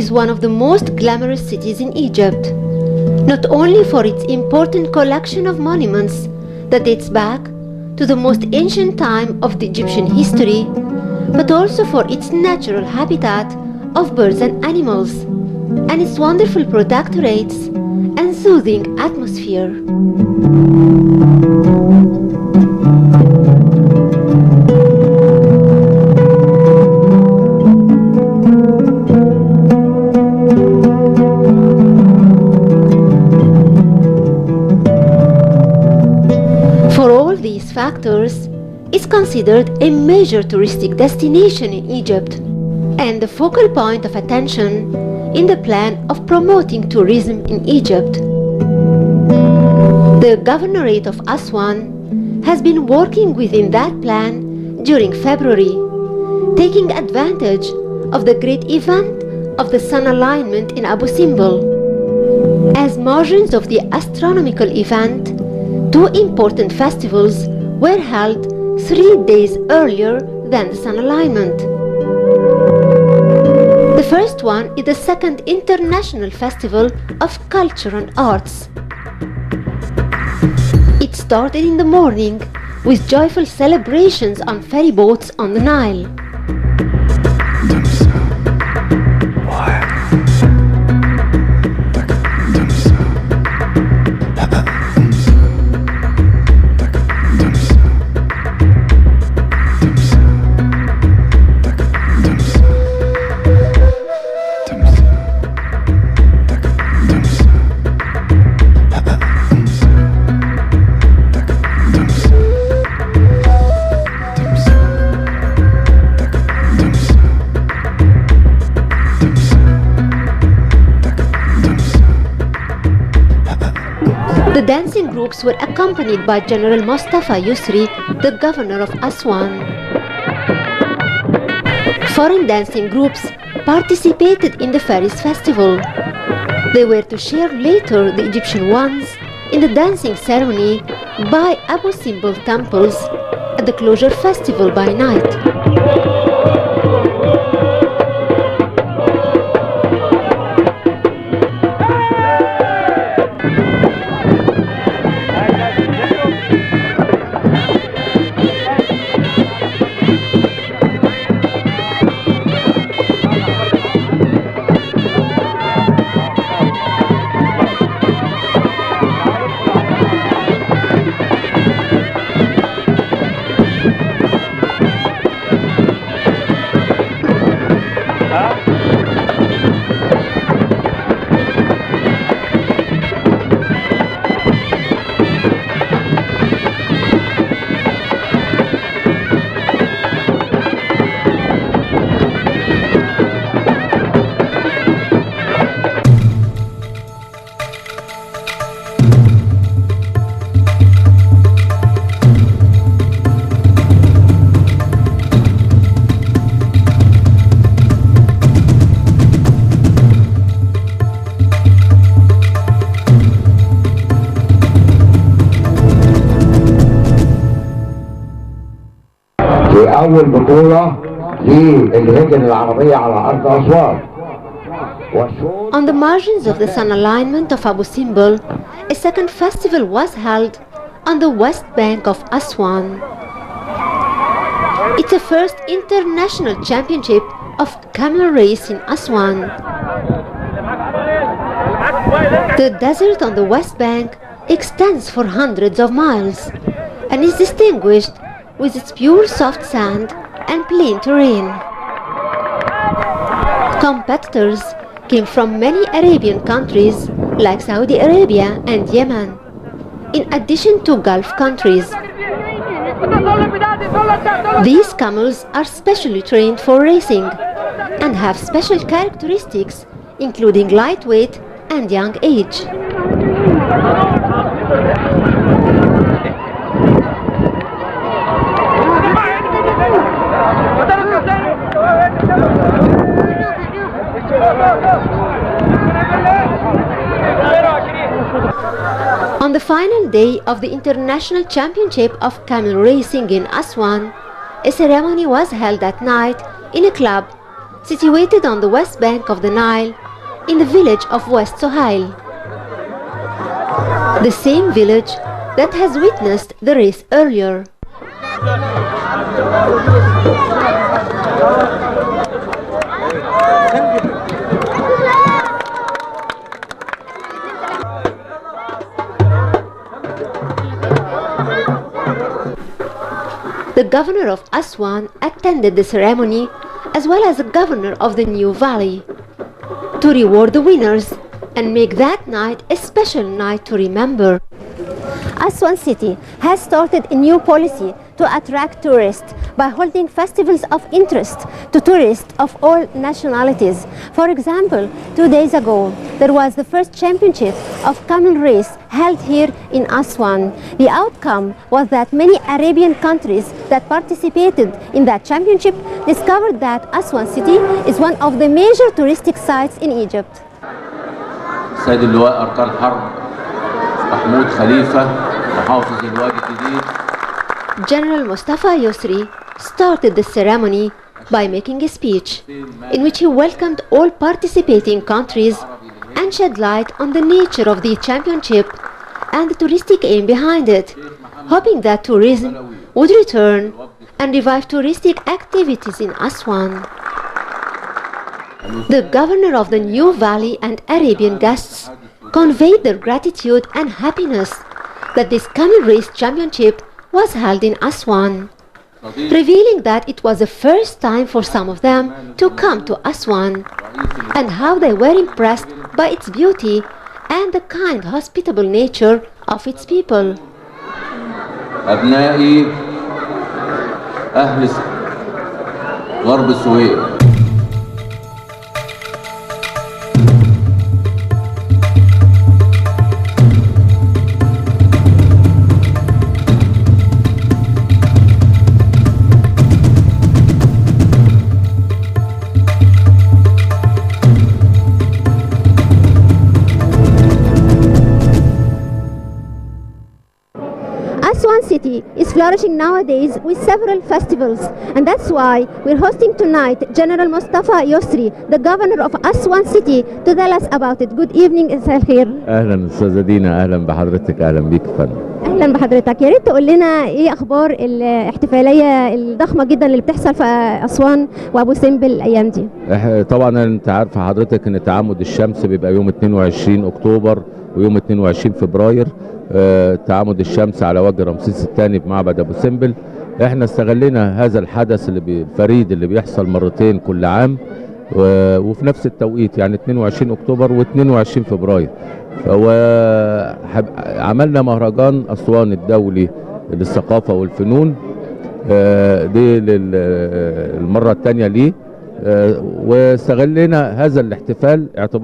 is one of the most glamorous cities in Egypt, not only for its important collection of monuments that dates back to the most ancient time of the Egyptian history, but also for its natural habitat of birds and animals, and its wonderful protectorates and soothing atmosphere. For all these factors, it's considered a major touristic destination in Egypt and the focal point of attention in the plan of promoting tourism in Egypt. The Governorate of Aswan has been working within that plan during February, taking advantage of the great event of the sun alignment in Abu Simbel. As margins of the astronomical event, two important festivals were held 3 days earlier than the sun alignment. The first one is the second International Festival of Culture and Arts. It started in the morning with joyful celebrations on ferry boats on the Nile. The dancing groups were accompanied by General Mustafa Yusri, the governor of Aswan. Foreign dancing groups participated in the Ferries Festival. They were to share later the Egyptian ones in the dancing ceremony by Abu Simbel temples at the Closure Festival by night. أول بطولة للهجن العربية على أرض أسوان. On the margins of the sun alignment of Abu Simbel, a second festival was held on the west bank of Aswan. It's the first international championship of camel race in Aswan. The desert on the west bank extends for hundreds of miles and is distinguished with its pure soft sand and plain terrain. Competitors came from many Arabian countries like Saudi Arabia and Yemen, in addition to Gulf countries. These camels are specially trained for racing and have special characteristics including lightweight and young age. On the final day of the International Championship of Camel Racing in Aswan, a ceremony was held at night in a club situated on the west bank of the Nile in the village of West Sohail. The same village that has witnessed the race earlier. The governor of Aswan attended the ceremony, as well as the governor of the new valley, to reward the winners and make that night a special night to remember. Aswan City has started a new policy to attract tourists by holding festivals of interest to tourists of all nationalities. For example, 2 days ago, there was the first championship of camel race held here in Aswan. The outcome was that many Arabian countries that participated in that championship discovered that Aswan City is one of the major touristic sites in Egypt. سيد اللواء أركان حرب محمود خليفة محافظ الوادي الجديد. General Mustafa Yusri started the ceremony by making a speech in which he welcomed all participating countries and shed light on the nature of the championship and the touristic aim behind it, hoping that tourism would return and revive touristic activities in Aswan. The governor of the new valley and Arabian guests conveyed their gratitude and happiness that this camel race championship was held in Aswan, revealing that it was the first time for some of them to come to Aswan, and how they were impressed by its beauty and the kind, hospitable nature of its people. أبنائي أهل غرب السويد. Aswan City is flourishing nowadays with several festivals, and that's why we're hosting tonight General Mustafa Yusri, the governor of Aswan City, to tell us about it. Good evening, مساء الخير. اهلا استاذه دينا، اهلا بحضرتك، اهلا بيك يا فندم. اهلا بحضرتك. يا ريت تقول لنا ايه اخبار الاحتفاليه الضخمه جدا اللي بتحصل في اسوان وابو سمبل الايام دي؟ طبعا انت عارفه حضرتك ان تعامد الشمس بيبقى يوم 22 اكتوبر ويوم 22 فبراير. تعامد الشمس على وجه رمسيس الثاني بمعبد ابو سمبل. احنا استغلينا هذا الحدث الفريد اللي بيحصل مرتين كل عام وفي نفس التوقيت، يعني 22 اكتوبر و22 فبراير. عملنا مهرجان اسوان الدولي للثقافه والفنون، دي المره الثانيه ليه، واستغلينا هذا الاحتفال اعتبار